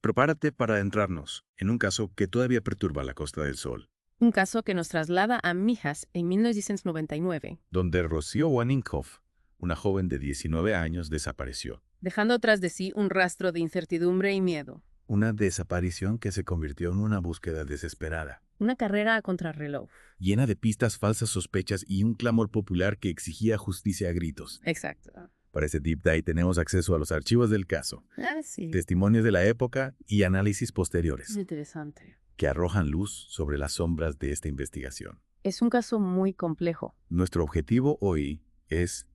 Prepárate para adentrarnos en un caso que todavía perturba la Costa del Sol, Un caso que nos traslada a Mijas en 1999, donde Rocío Waninkoff, una joven de 19 años, desapareció. dejando tras de sí un rastro de incertidumbre y miedo. Una desaparición que se convirtió en una búsqueda desesperada, Una carrera a contrarreloj. llena de pistas, falsas sospechas y un clamor popular que exigía justicia a gritos. Exacto. Para este Deep Dive tenemos acceso a los archivos del caso, Sí. testimonios de la época y análisis posteriores Interesante. que arrojan luz sobre las sombras de esta investigación. Es un caso muy complejo. Nuestro objetivo hoy es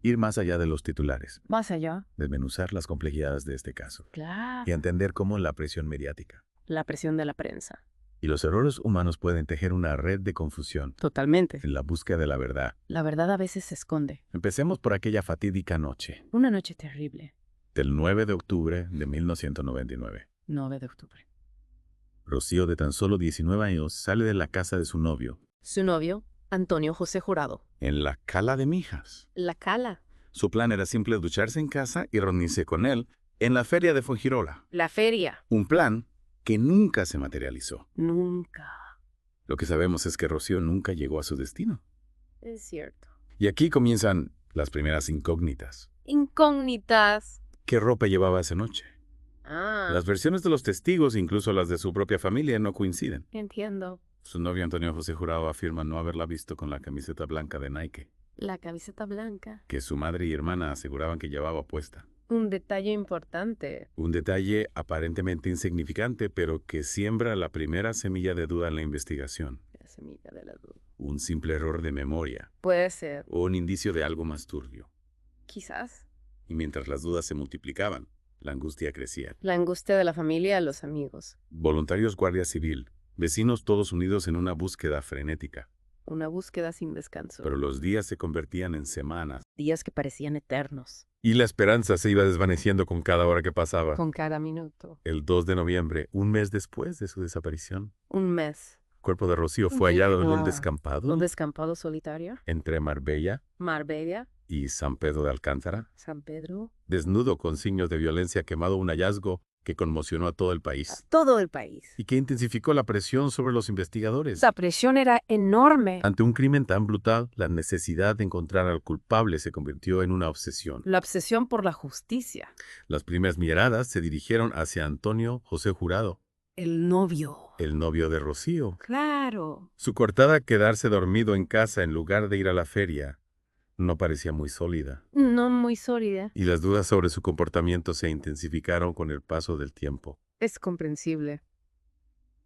ir más allá de los titulares, Más allá. desmenuzar las complejidades de este caso Claro. y entender cómo la presión mediática La presión de la prensa. y los errores humanos pueden tejer una red de confusión Totalmente. en la búsqueda de la verdad. La verdad a veces se esconde. Empecemos por aquella fatídica noche Una noche terrible. del 9 de octubre de 1999. 9 de octubre. Rocío, de tan solo 19 años, sale de la casa de su novio, Su novio, Antonio José Jurado. en la Cala de Mijas. La Cala. Su plan era simple: ducharse en casa y reunirse con él en la feria de Fuengirola. La feria. Un plan que nunca se materializó. Nunca. Lo que sabemos es que Rocío nunca llegó a su destino. Es cierto. Y aquí comienzan las primeras incógnitas. Incógnitas. ¿Qué ropa llevaba esa noche? Ah, Las versiones de los testigos, incluso las de su propia familia, no coinciden. entiendo. Su novio Antonio José Jurado afirma no haberla visto con la camiseta blanca de Nike, La camiseta blanca. que su madre y hermana aseguraban que llevaba puesta. Un detalle importante. Un detalle aparentemente insignificante, pero que siembra la primera semilla de duda en la investigación. La semilla de la duda. Un simple error de memoria Puede ser. o un indicio de algo más turbio. Quizás. Y mientras las dudas se multiplicaban, la angustia crecía. La angustia de la familia a los amigos. Voluntarios, guardia civil, vecinos todos unidos en una búsqueda frenética. Una búsqueda sin descanso. Pero los días se convertían en semanas. Días que parecían eternos. Y la esperanza se iba desvaneciendo con cada hora que pasaba. Con cada minuto. El 2 de noviembre, un mes después de su desaparición, Un mes. el cuerpo de Rocío fue hallado en un Un descampado descampado solitario. entre Marbella Marbella. y San Pedro de Alcántara, San Pedro. desnudo con signos de violencia quemado, un hallazgo que conmocionó a todo el país Todo el país. y que intensificó la presión sobre los investigadores. La presión era enorme. Ante un crimen tan brutal, la necesidad de encontrar al culpable se convirtió en una obsesión. La obsesión por la justicia. Las primeras miradas se dirigieron hacia Antonio José Jurado, El novio. el novio de Rocío. Claro. Su coartada quedarse dormido en casa en lugar de ir a la feria no parecía muy sólida, No muy sólida. y las dudas sobre su comportamiento se intensificaron con el paso del tiempo. Es comprensible.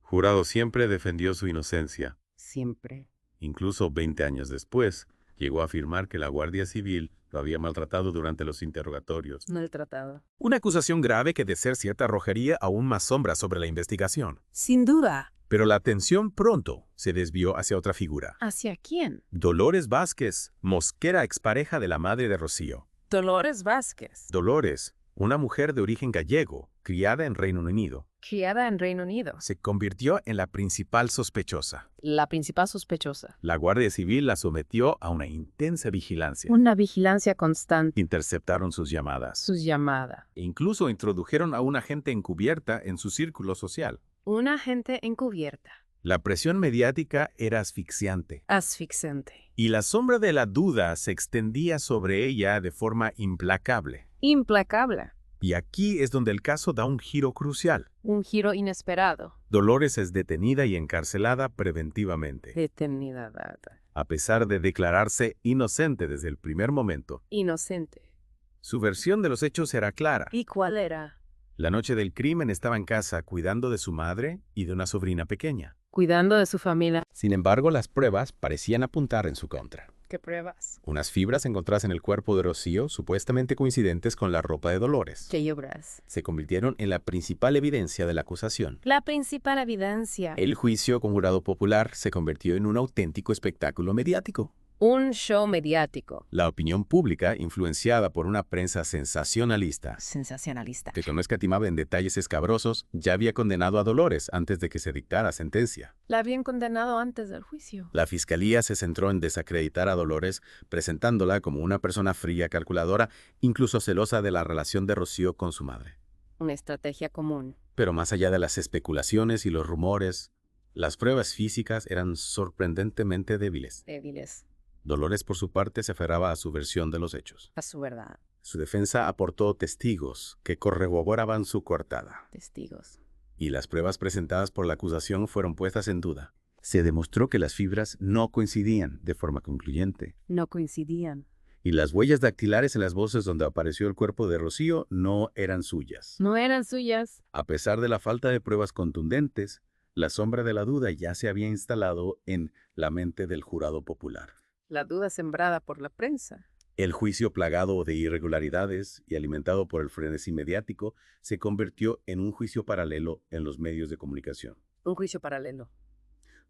Jurado siempre defendió su inocencia. Siempre. Incluso 20 años después, llegó a afirmar que la Guardia Civil lo había maltratado durante los interrogatorios. Maltratado. Una acusación grave que, de ser cierta, arrojaría aún más sombras sobre la investigación. Sin duda. Pero la atención pronto se desvió hacia otra figura. ¿Hacia quién? Dolores Vázquez, mosquera expareja de la madre de Rocío. Dolores Vázquez. Dolores, una mujer de origen gallego, criada en Reino Unido, Criada en Reino Unido. se convirtió en la principal sospechosa. La principal sospechosa. La Guardia Civil la sometió a una intensa vigilancia. Una vigilancia constante. Interceptaron sus llamadas. Sus llamadas. E incluso introdujeron a un agente encubierta en su círculo social. Una agente encubierta. La presión mediática era asfixiante, Asfixiante. y la sombra de la duda se extendía sobre ella de forma implacable. Implacable. Y aquí es donde el caso da un giro crucial. Un giro inesperado. Dolores es detenida y encarcelada preventivamente, Detenida data. a pesar de declararse inocente desde el primer momento. Inocente. Su versión de los hechos era clara. ¿Y cuál era? La noche del crimen estaba en casa cuidando de su madre y de una sobrina pequeña. Cuidando de su familia. Sin embargo, las pruebas parecían apuntar en su contra. ¿Qué pruebas? Unas fibras encontradas en el cuerpo de Rocío, supuestamente coincidentes con la ropa de Dolores, ¿Qué obras? se convirtieron en la principal evidencia de la acusación. La principal evidencia. El juicio con jurado popular se convirtió en un auténtico espectáculo mediático. Un show mediático. La opinión pública, influenciada por una prensa sensacionalista, Sensacionalista. que no escatimaba en detalles escabrosos, ya había condenado a Dolores antes de que se dictara sentencia. La habían condenado antes del juicio. La fiscalía se centró en desacreditar a Dolores, presentándola como una persona fría, calculadora, incluso celosa de la relación de Rocío con su madre. Una estrategia común. Pero más allá de las especulaciones y los rumores, las pruebas físicas eran sorprendentemente débiles. Débiles. Dolores, por su parte, se aferraba a su versión de los hechos. A su verdad. Su defensa aportó testigos que corroboraban su coartada. Testigos. Y las pruebas presentadas por la acusación fueron puestas en duda. Se demostró que las fibras no coincidían de forma concluyente. No coincidían. Y las huellas dactilares en las bolsas donde apareció el cuerpo de Rocío no eran suyas. No eran suyas. A pesar de la falta de pruebas contundentes, la sombra de la duda ya se había instalado en la mente del jurado popular. La duda sembrada por la prensa. El juicio plagado de irregularidades y alimentado por el frenesí mediático se convirtió en un juicio paralelo en los medios de comunicación. Un juicio paralelo.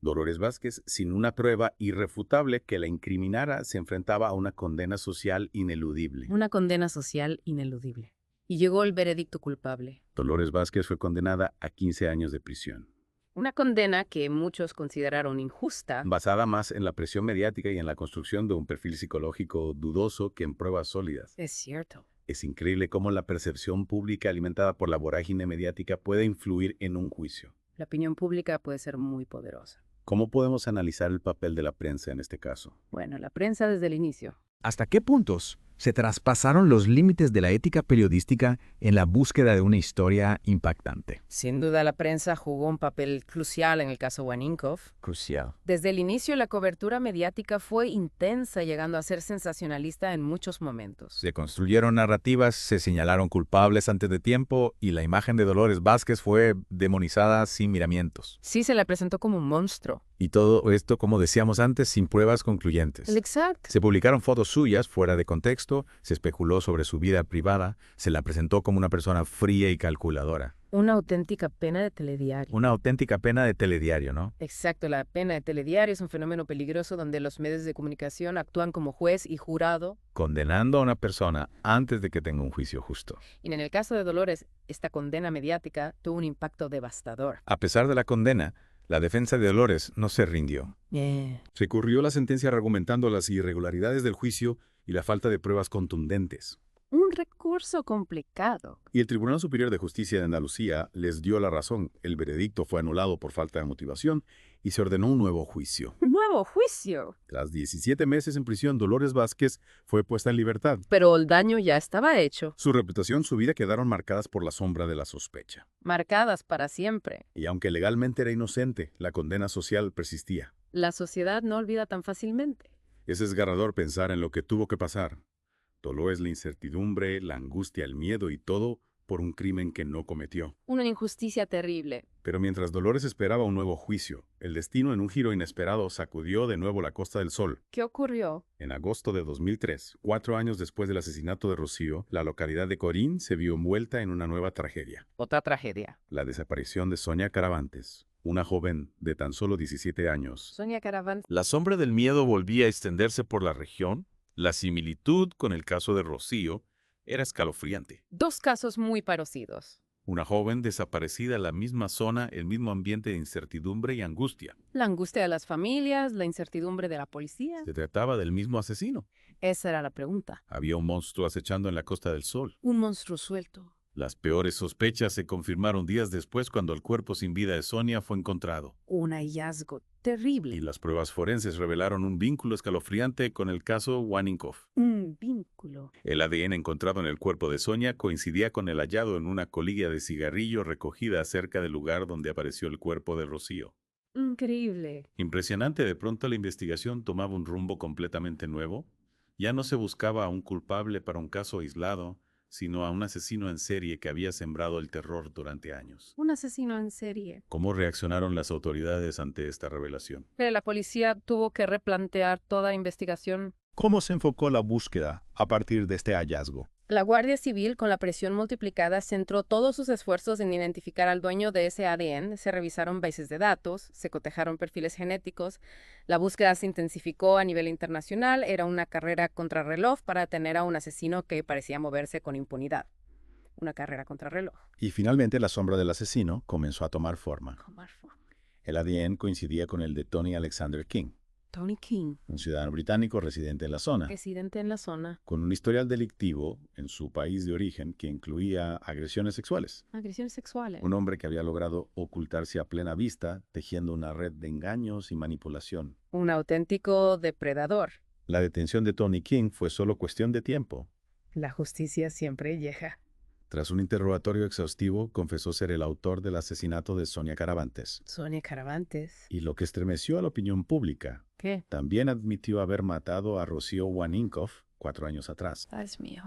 Dolores Vázquez, sin una prueba irrefutable que la incriminara, se enfrentaba a una condena social ineludible. Una condena social ineludible. Y llegó el veredicto culpable. Dolores Vázquez fue condenada a 15 años de prisión. Una condena que muchos consideraron injusta. Basada más en la presión mediática y en la construcción de un perfil psicológico dudoso que en pruebas sólidas. Es cierto. Es increíble cómo la percepción pública alimentada por la vorágine mediática puede influir en un juicio. La opinión pública puede ser muy poderosa. ¿Cómo podemos analizar el papel de la prensa en este caso? Bueno, la prensa desde el inicio. ¿Hasta qué puntos se traspasaron los límites de la ética periodística en la búsqueda de una historia impactante? Sin duda la prensa jugó un papel crucial en el caso Waninkoff. Crucial. Desde el inicio la cobertura mediática fue intensa, llegando a ser sensacionalista en muchos momentos. Se construyeron narrativas, se señalaron culpables antes de tiempo y la imagen de Dolores Vázquez fue demonizada sin miramientos. Sí, se la presentó como un monstruo. Y todo esto, como decíamos antes, sin pruebas concluyentes. Exacto. Se publicaron fotos suyas fuera de contexto, se especuló sobre su vida privada, se la presentó como una persona fría y calculadora. Una auténtica pena de telediario. Una auténtica pena de telediario, ¿no? Exacto, la pena de telediario es un fenómeno peligroso donde los medios de comunicación actúan como juez y jurado. Condenando a una persona antes de que tenga un juicio justo. Y en el caso de Dolores, esta condena mediática tuvo un impacto devastador. A pesar de la condena, la defensa de Dolores no se rindió. Recurrió la sentencia argumentando las irregularidades del juicio y la falta de pruebas contundentes. Un recurso complicado. Y el Tribunal Superior de Justicia de Andalucía les dio la razón. El veredicto fue anulado por falta de motivación y se ordenó un nuevo juicio. ¡Nuevo juicio! Tras 17 meses en prisión, Dolores Vázquez fue puesta en libertad. Pero el daño ya estaba hecho. Su reputación, su vida quedaron marcadas por la sombra de la sospecha. Marcadas para siempre. Y aunque legalmente era inocente, la condena social persistía. La sociedad no olvida tan fácilmente. Es desgarrador pensar en lo que tuvo que pasar. Dolores, la incertidumbre, la angustia, el miedo y todo por un crimen que no cometió. Una injusticia terrible. Pero mientras Dolores esperaba un nuevo juicio, el destino en un giro inesperado sacudió de nuevo la Costa del Sol. ¿Qué ocurrió? En agosto de 2003, 4 años después del asesinato de Rocío, la localidad de Corín se vio envuelta en una nueva tragedia. Otra tragedia. La desaparición de Sonia Caravantes, una joven de tan solo 17 años. Sonia Caravantes. La sombra del miedo volvía a extenderse por la región. La similitud con el caso de Rocío era escalofriante. Dos casos muy parecidos. Una joven desaparecida en la misma zona, el mismo ambiente de incertidumbre y angustia. La angustia de las familias, la incertidumbre de la policía. Se trataba del mismo asesino. Esa era la pregunta. Había un monstruo acechando en la Costa del Sol. Un monstruo suelto. Las peores sospechas se confirmaron días después cuando el cuerpo sin vida de Sonia fue encontrado. Un hallazgo terrible. Y las pruebas forenses revelaron un vínculo escalofriante con el caso Waninkoff. Un vínculo. El ADN encontrado en el cuerpo de Sonia coincidía con el hallado en una colilla de cigarrillo recogida cerca del lugar donde apareció el cuerpo de Rocío. Increíble. Impresionante, de pronto la investigación tomaba un rumbo completamente nuevo. Ya no se buscaba a un culpable para un caso aislado, sino a un asesino en serie que había sembrado el terror durante años. Un asesino en serie. ¿Cómo reaccionaron las autoridades ante esta revelación? Pero la policía tuvo que replantear toda la investigación. ¿Cómo se enfocó la búsqueda a partir de este hallazgo? La Guardia Civil, con la presión multiplicada, centró todos sus esfuerzos en identificar al dueño de ese ADN. Se revisaron bases de datos, se cotejaron perfiles genéticos. La búsqueda se intensificó a nivel internacional. Era una carrera contrarreloj para detener a un asesino que parecía moverse con impunidad. Una carrera contrarreloj. Y finalmente la sombra del asesino comenzó a tomar forma. El ADN coincidía con el de Tony Alexander King. Tony King, un ciudadano británico residente en la zona, residente en la zona. con un historial delictivo en su país de origen que incluía agresiones sexuales. Agresiones sexuales. Un hombre que había logrado ocultarse a plena vista, tejiendo una red de engaños y manipulación. Un auténtico depredador. La detención de Tony King fue solo cuestión de tiempo. La justicia siempre llega. Tras un interrogatorio exhaustivo, confesó ser el autor del asesinato de Sonia Caravantes. Sonia Caravantes. Y lo que estremeció a la opinión pública, ¿Qué? también admitió haber matado a Rocío Waninkoff 4 años atrás. Dios mío.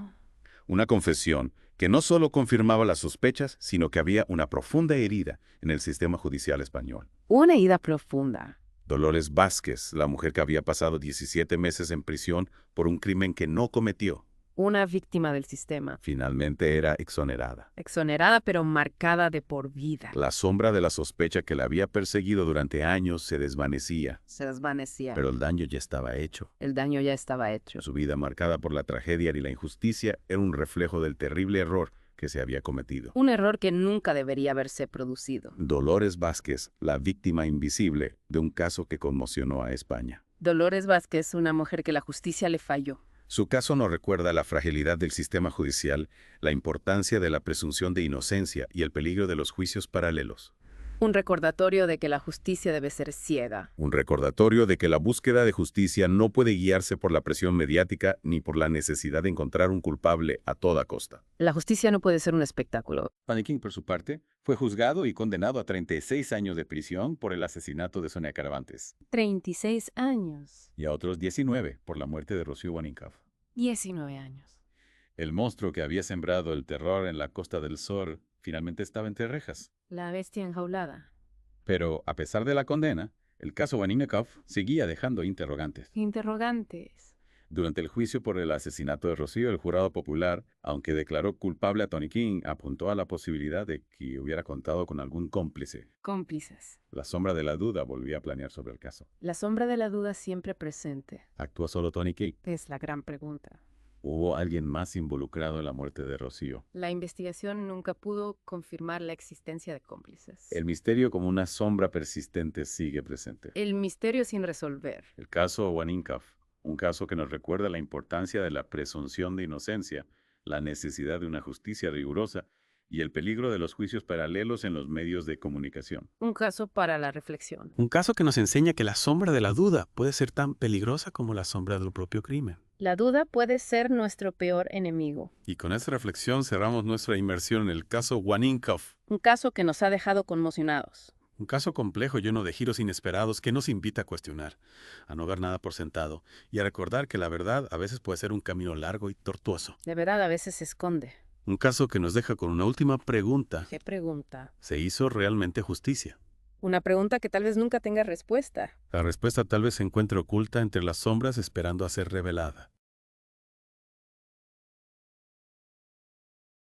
Una confesión que no solo confirmaba las sospechas, sino que había una profunda herida en el sistema judicial español. Una herida profunda. Dolores Vázquez, la mujer que había pasado 17 meses en prisión por un crimen que no cometió, Una víctima del sistema. finalmente era exonerada. Exonerada pero marcada de por vida. La sombra de la sospecha que la había perseguido durante años se desvanecía, Se desvanecía. pero el daño ya estaba hecho. El daño ya estaba hecho. Su vida marcada por la tragedia y la injusticia era un reflejo del terrible error que se había cometido. Un error que nunca debería haberse producido. Dolores Vázquez, la víctima invisible de un caso que conmocionó a España. Dolores Vázquez, una mujer que la justicia le falló. Su caso nos recuerda la fragilidad del sistema judicial, la importancia de la presunción de inocencia y el peligro de los juicios paralelos. Un recordatorio de que la justicia debe ser ciega. Un recordatorio de que la búsqueda de justicia no puede guiarse por la presión mediática ni por la necesidad de encontrar un culpable a toda costa. La justicia no puede ser un espectáculo. Tony King, por su parte, fue juzgado y condenado a 36 años de prisión por el asesinato de Sonia Caravantes 36 años. y a otros 19 por la muerte de Rocío Waninkoff. 19 años. El monstruo que había sembrado el terror en la Costa del Sol finalmente estaba entre rejas. La bestia enjaulada. Pero, a pesar de la condena, el caso Waninkoff seguía dejando interrogantes. Interrogantes. Durante el juicio por el asesinato de Rocío, el jurado popular, aunque declaró culpable a Tony King, apuntó a la posibilidad de que hubiera contado con algún cómplice. Cómplices. La sombra de la duda volvía a planear sobre el caso. La sombra de la duda siempre presente. ¿Actuó solo Tony King? Es la gran pregunta. ¿Hubo alguien más involucrado en la muerte de Rocío? La investigación nunca pudo confirmar la existencia de cómplices. El misterio como una sombra persistente sigue presente. El misterio sin resolver. El caso Waninkoff, un caso que nos recuerda la importancia de la presunción de inocencia, la necesidad de una justicia rigurosa y el peligro de los juicios paralelos en los medios de comunicación. Un caso para la reflexión. Un caso que nos enseña que la sombra de la duda puede ser tan peligrosa como la sombra del propio crimen. La duda puede ser nuestro peor enemigo. Y con esta reflexión cerramos nuestra inmersión en el caso Waninkoff. Un caso que nos ha dejado conmocionados. Un caso complejo lleno de giros inesperados que nos invita a cuestionar, a no ver nada por sentado y a recordar que la verdad a veces puede ser un camino largo y tortuoso. De verdad a veces se esconde. Un caso que nos deja con una última pregunta. ¿Qué pregunta? ¿Se hizo realmente justicia? Una pregunta que tal vez nunca tenga respuesta. La respuesta tal vez se encuentre oculta entre las sombras esperando a ser revelada.